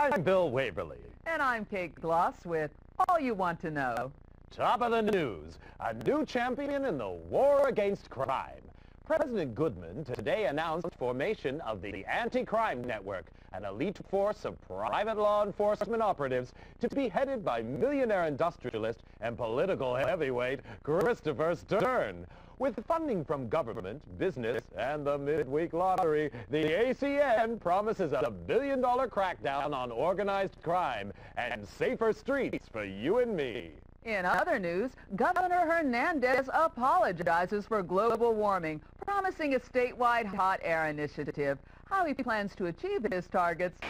I'm Bill Waverly. And I'm Kate Gloss with All You Want to Know. Top of the news, a new champion in the war against crime. President Goodman today announced formation of the Anti-Crime Network, an elite force of private law enforcement operatives to be headed by millionaire industrialist and political heavyweight Christopher Stern. With funding from government, business, and the midweek lottery, the ACN promises a billion-dollar crackdown on organized crime and safer streets for you and me. In other news, Governor Hernandez apologizes for global warming, promising a statewide hot air initiative. How he plans to achieve his targets.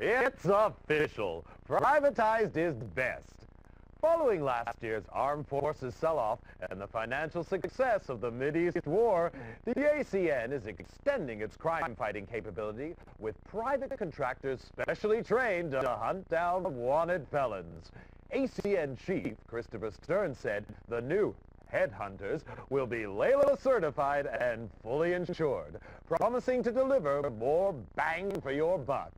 It's official. Privatized is best. Following last year's armed forces sell-off and the financial success of the Mideast War, the ACN is extending its crime-fighting capability with private contractors specially trained to hunt down wanted felons. ACN Chief Christopher Stern said the new Headhunters will be Layla certified and fully insured, promising to deliver more bang for your buck.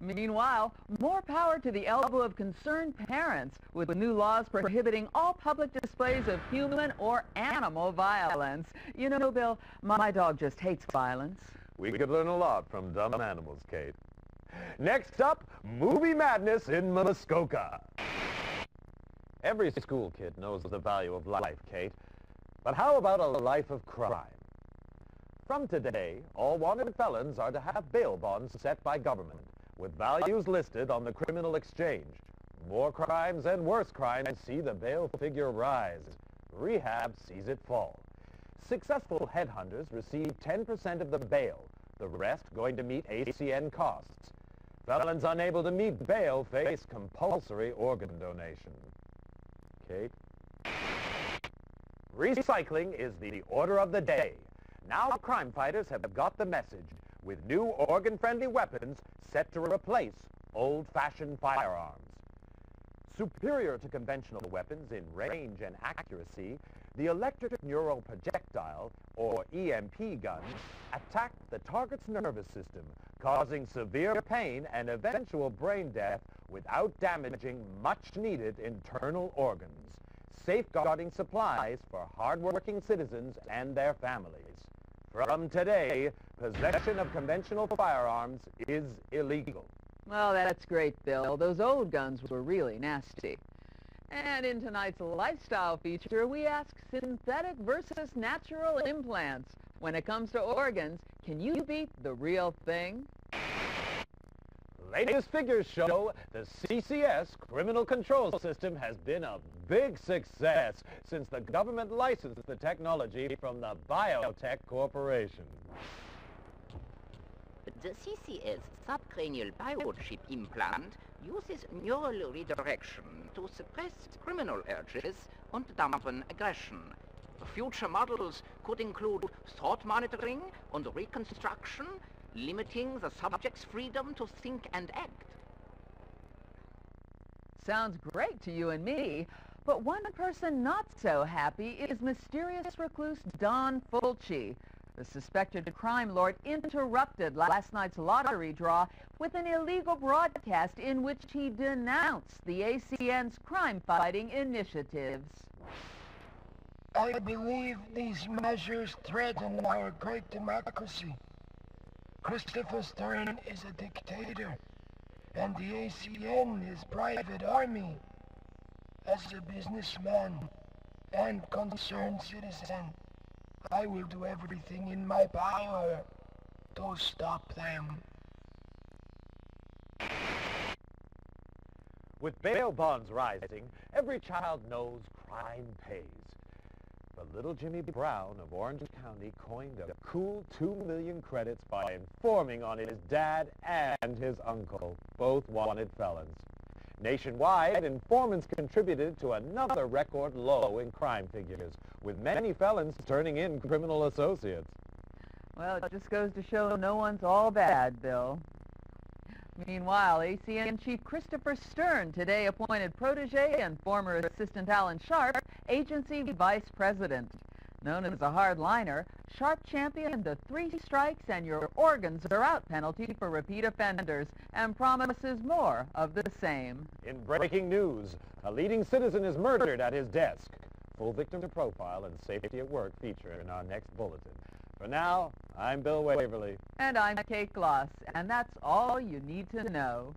Meanwhile, more power to the elbow of concerned parents with new laws prohibiting all public displays of human or animal violence. You know, Bill, my dog just hates violence. We could learn a lot from dumb animals, Kate. Next up, movie madness in Muskoka. Every school kid knows the value of life, Kate. But how about a life of crime? From today, all wanted felons are to have bail bonds set by government, with values listed on the criminal exchange. More crimes and worse crimes see the bail figure rise. Rehab sees it fall. Successful headhunters receive 10% of the bail, the rest going to meet ACN costs. Felons unable to meet bail face compulsory organ donation. Kate? Recycling is the order of the day. Now crime fighters have got the message, with new organ-friendly weapons set to replace old-fashioned firearms. Superior to conventional weapons in range and accuracy, the electric neural projectile, or EMP guns, attack the target's nervous system, causing severe pain and eventual brain death without damaging much-needed internal organs, safeguarding supplies for hard-working citizens and their families. From today, possession of conventional firearms is illegal. Well, that's great, Bill. Those old guns were really nasty. And in tonight's lifestyle feature, we ask synthetic versus natural implants. When it comes to organs, can you beat the real thing? Latest figures show the CCS criminal control system has been a big success since the government licensed the technology from the Biotech Corporation. The CCS subcranial biochip implant uses neural redirection to suppress criminal urges and dampen aggression. Future models could include thought monitoring and reconstruction, limiting the subject's freedom to think and act. Sounds great to you and me, but one person not so happy is mysterious recluse Don Fulci. The suspected crime lord interrupted last night's lottery draw with an illegal broadcast in which he denounced the ACN's crime-fighting initiatives. I believe these measures threaten our great democracy. Christopher Stern is a dictator, and the ACN is private army. As a businessman and concerned citizen, I will do everything in my power to stop them. With bail bonds rising, every child knows crime pays. But little Jimmy Brown of Orange County coined a cool 2 million credits by informing on his dad and his uncle, both wanted felons. Nationwide, informants contributed to another record low in crime figures, with many felons turning in criminal associates. Well, it just goes to show no one's all bad, Bill. Meanwhile, ACN Chief Christopher Stern today appointed protege and former assistant Alan Sharp agency vice president. Known as a hardliner, Sharp championed the 3 strikes and your organs are out penalty for repeat offenders and promises more of the same. In breaking news, a leading citizen is murdered at his desk. Full victim profile and safety at work feature in our next bulletin. For now, I'm Bill Waverly. And I'm Kate Gloss, and that's all you need to know.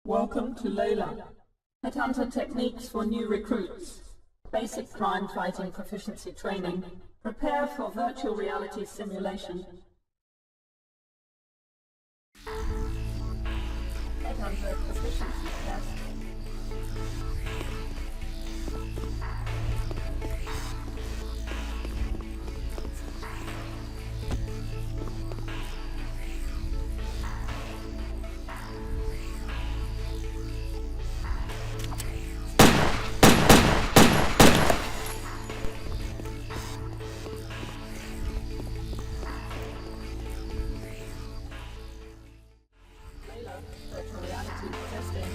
Welcome to Layla. Headhunter techniques for new recruits. Basic crime fighting proficiency training. Prepare for virtual reality simulation. Headhunter proficiency test. Virtual reality testing.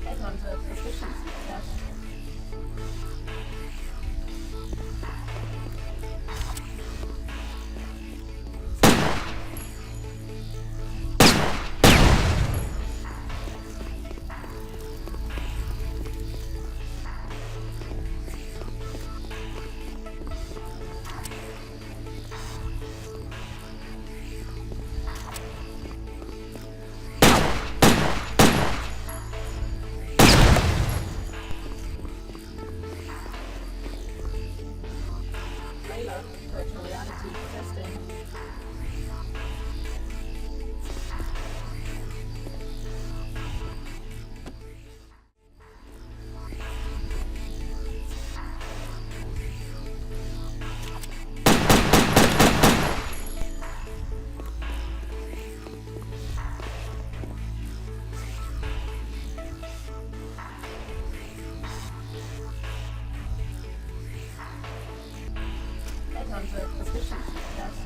Headhunter proficiency test. Virtual reality testing. Headhunter proficiency test.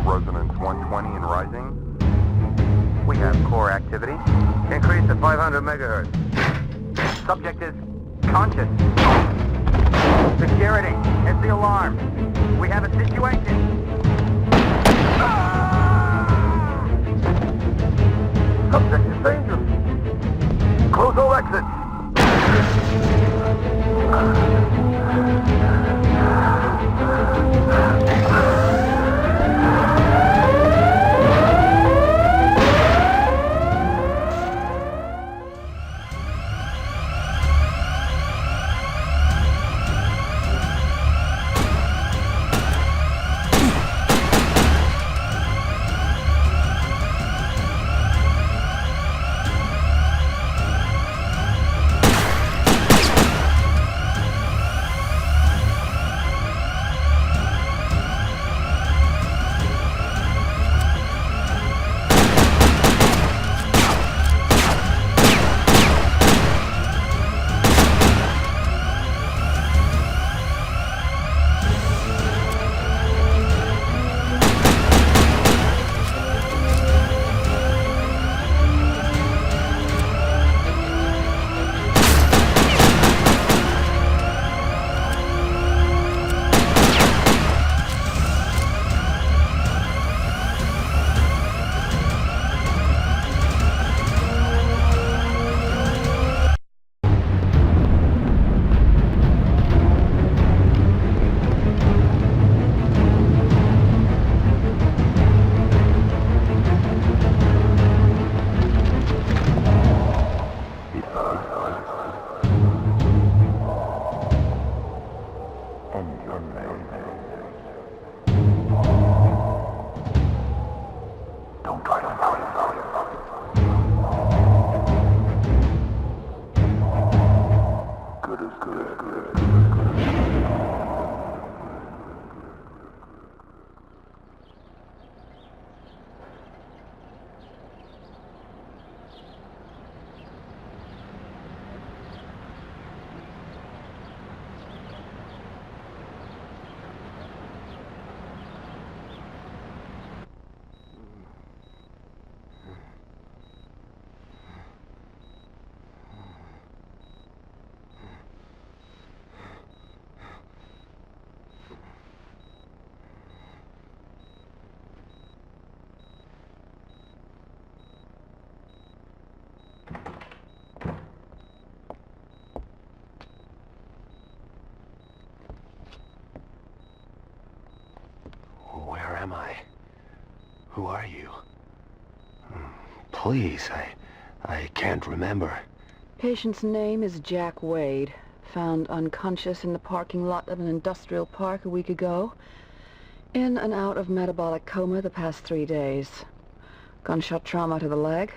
Resonance 120 and rising. We have core activity. Increase to 500 megahertz. Subject is conscious. Security, it's the alarm. We have a situation. Subject is dangerous. Close all exits. someday. Don't try to hurt it. Good is good. Where am I? Who are you? Please, I can't remember. Patient's name is Jack Wade. Found unconscious in the parking lot of an industrial park a week ago. In and out of metabolic coma the past 3 days. Gunshot trauma to the leg.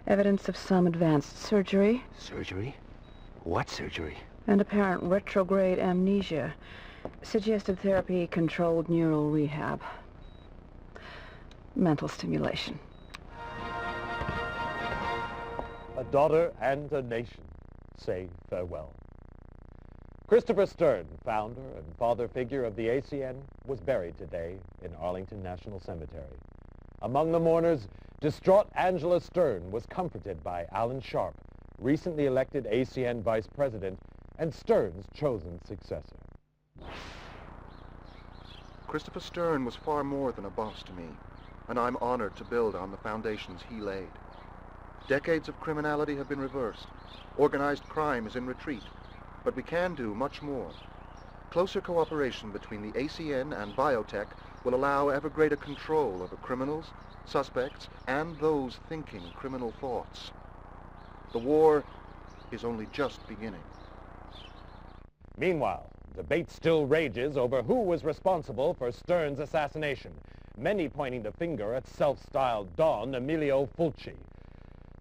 Evidence of some advanced surgery. Surgery? What surgery? And apparent retrograde amnesia. Suggested therapy, controlled neural rehab. Mental stimulation. A daughter and a nation say farewell. Christopher Stern, founder and father figure of the ACN, was buried today in Arlington National Cemetery. Among the mourners, distraught Angela Stern was comforted by Alan Sharp, recently elected ACN vice president and Stern's chosen successor. Christopher Stern was far more than a boss to me, and I'm honored to build on the foundations he laid. Decades of criminality have been reversed. Organized crime is in retreat, but we can do much more. Closer cooperation between the ACN and biotech will allow ever greater control over criminals, suspects, and those thinking criminal thoughts. The war is only just beginning. Meanwhile, debate still rages over who was responsible for Stern's assassination, many pointing the finger at self-styled Don Emilio Fulci.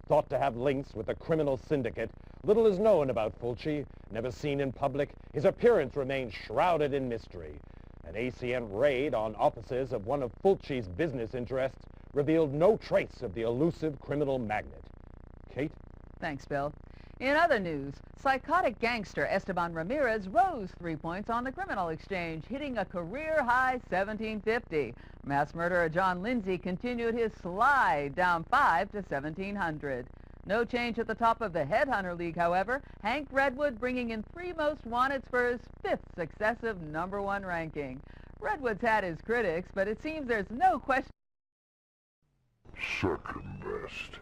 Thought to have links with a criminal syndicate, little is known about Fulci. Never seen in public, his appearance remains shrouded in mystery. An ACN raid on offices of one of Fulci's business interests revealed no trace of the elusive criminal magnate. Kate? Thanks, Bill. In other news, psychotic gangster Esteban Ramirez rose 3 points on the criminal exchange, hitting a career-high 1750. Mass murderer John Lindsay continued his slide, down 5 to 1700. No change at the top of the Headhunter League, however. Hank Redwood bringing in 3 most wanteds for his 5th successive #1 ranking. Redwood's had his critics, but it seems there's no question. Second best.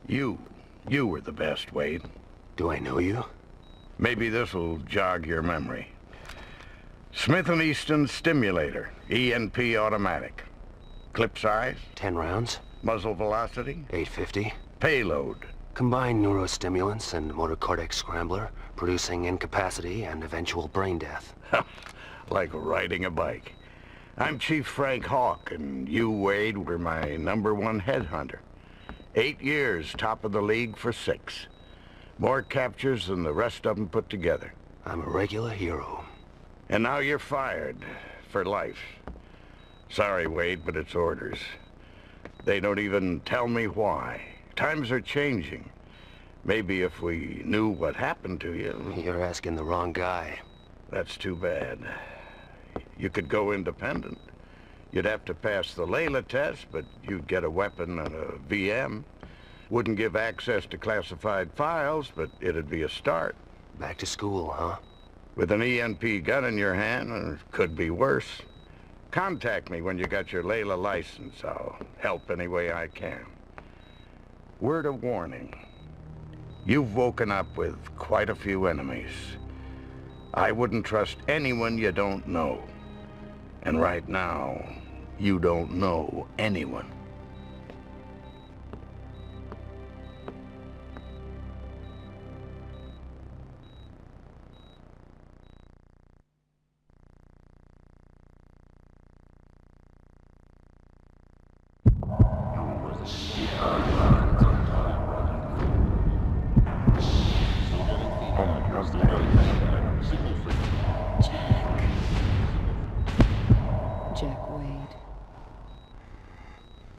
You were the best, Wade. Do I know you? Maybe this'll jog your memory. Smith & Easton Stimulator, ENP automatic. Clip size? 10 rounds. Muzzle velocity? 850. Payload? Combined neurostimulants and motor cortex scrambler, producing incapacity and eventual brain death. Like riding a bike. I'm Chief Frank Hawk, and you, Wade, were my #1 headhunter. 8 years, top of the league for 6. More captures than the rest of them put together. I'm a regular hero. And now you're fired. For life. Sorry, Wade, but it's orders. They don't even tell me why. Times are changing. Maybe if we knew what happened to you... You're asking the wrong guy. That's too bad. You could go independent. You'd have to pass the Layla test, but you'd get a weapon and a VM. Wouldn't give access to classified files, but it'd be a start. Back to school, huh? With an ENP gun in your hand, or it could be worse. Contact me when you got your Layla license. I'll help any way I can. Word of warning. You've woken up with quite a few enemies. I wouldn't trust anyone you don't know. And right now, you don't know anyone.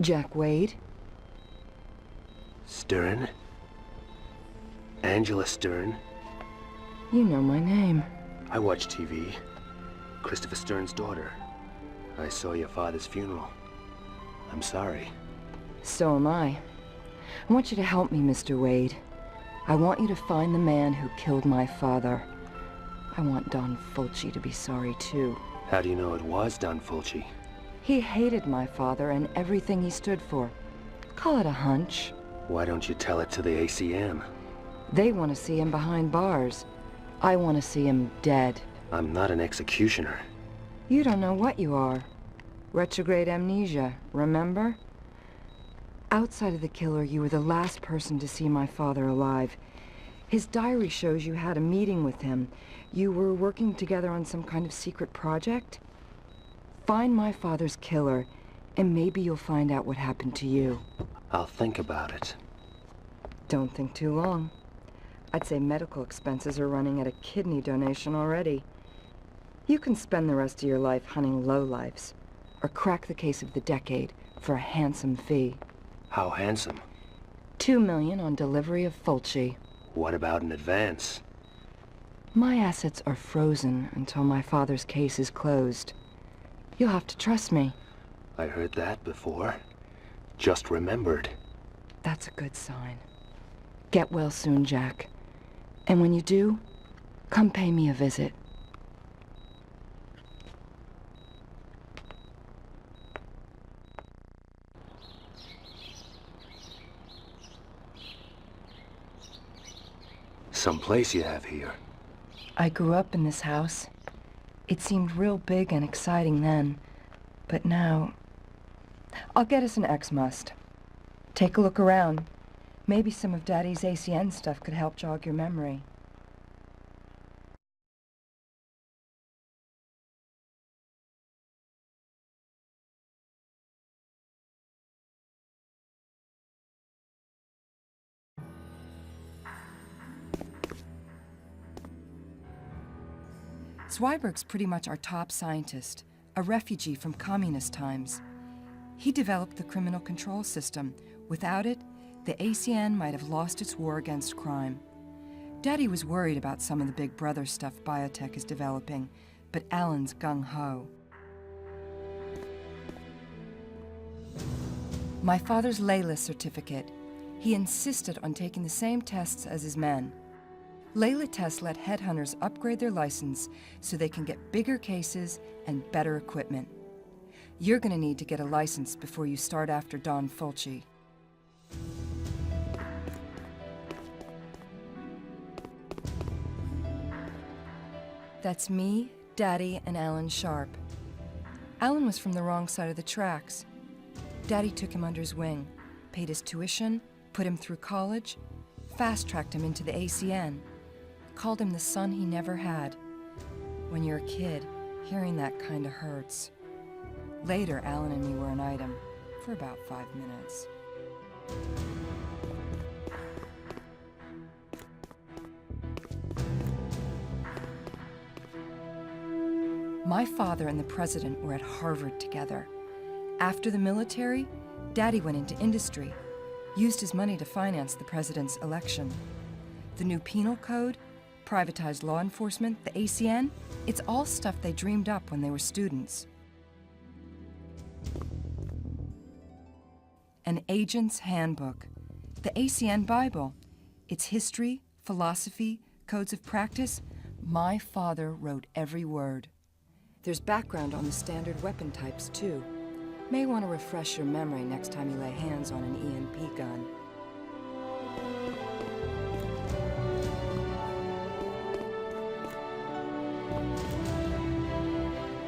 Jack Wade? Stern? Angela Stern? You know my name. I watch TV. Christopher Stern's daughter. I saw your father's funeral. I'm sorry. So am I. I want you to help me, Mr. Wade. I want you to find the man who killed my father. I want Don Fulci to be sorry, too. How do you know it was Don Fulci? He hated my father and everything he stood for. Call it a hunch. Why don't you tell it to the ACM? They want to see him behind bars. I want to see him dead. I'm not an executioner. You don't know what you are. Retrograde amnesia, remember? Outside of the killer, you were the last person to see my father alive. His diary shows you had a meeting with him. You were working together on some kind of secret project. Find my father's killer, and maybe you'll find out what happened to you. I'll think about it. Don't think too long. I'd say medical expenses are running at a kidney donation already. You can spend the rest of your life hunting lowlifes, or crack the case of the decade for a handsome fee. How handsome? $2 million on delivery of Fulci. What about an advance? My assets are frozen until my father's case is closed. You'll have to trust me. I heard that before. Just remembered. That's a good sign. Get well soon, Jack. And when you do, come pay me a visit. Some place you have here. I grew up in this house. It seemed real big and exciting then, but now... I'll get us an X-Must. Take a look around. Maybe some of Daddy's ACN stuff could help jog your memory. Zweiberg's pretty much our top scientist, a refugee from communist times. He developed the criminal control system. Without it, the ACN might have lost its war against crime. Daddy was worried about some of the Big Brother stuff biotech is developing, but Alan's gung-ho. My father's Layla certificate. He insisted on taking the same tests as his men. Layla tests let headhunters upgrade their license so they can get bigger cases and better equipment. You're going to need to get a license before you start after Don Fulci. That's me, Daddy, and Alan Sharp. Alan was from the wrong side of the tracks. Daddy took him under his wing, paid his tuition, put him through college, fast-tracked him into the ACN, called him the son he never had. When you're a kid, hearing that kinda hurts. Later, Alan and me were an item for about 5 minutes. My father and the president were at Harvard together. After the military, Daddy went into industry, used his money to finance the president's election. The new penal code, privatized law enforcement, the ACN, it's all stuff they dreamed up when they were students. An agent's handbook, the ACN Bible. Its history, philosophy, codes of practice. My father wrote every word. There's background on the standard weapon types, too. May want to refresh your memory next time you lay hands on an EMP gun.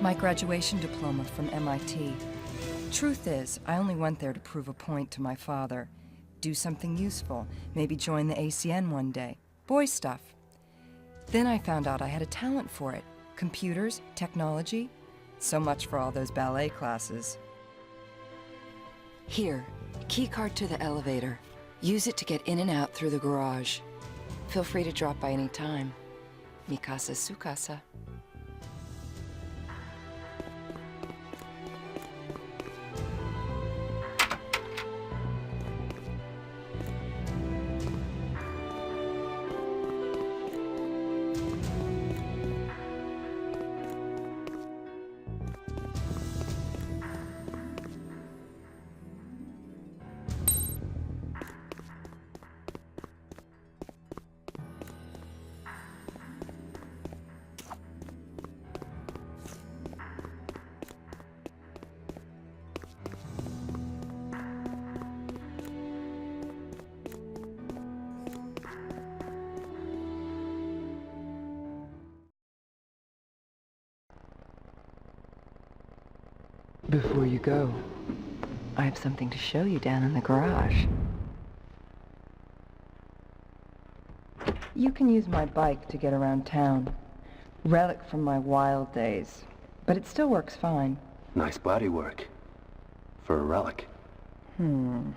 My graduation diploma from MIT. Truth is, I only went there to prove a point to my father. Do something useful, maybe join the ACN one day. Boy stuff. Then I found out I had a talent for it. Computers, technology. So much for all those ballet classes. Here, key card to the elevator. Use it to get in and out through the garage. Feel free to drop by any time. Mi casa, su casa. Before you go, I have something to show you down in the garage. You can use my bike to get around town. Relic from my wild days. But it still works fine. Nice bodywork. For a relic. The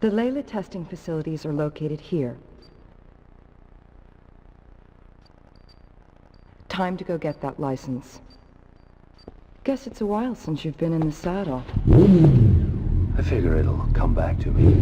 Layla testing facilities are located here. Time to go get that license. Guess it's a while since you've been in the saddle. I figure it'll come back to me.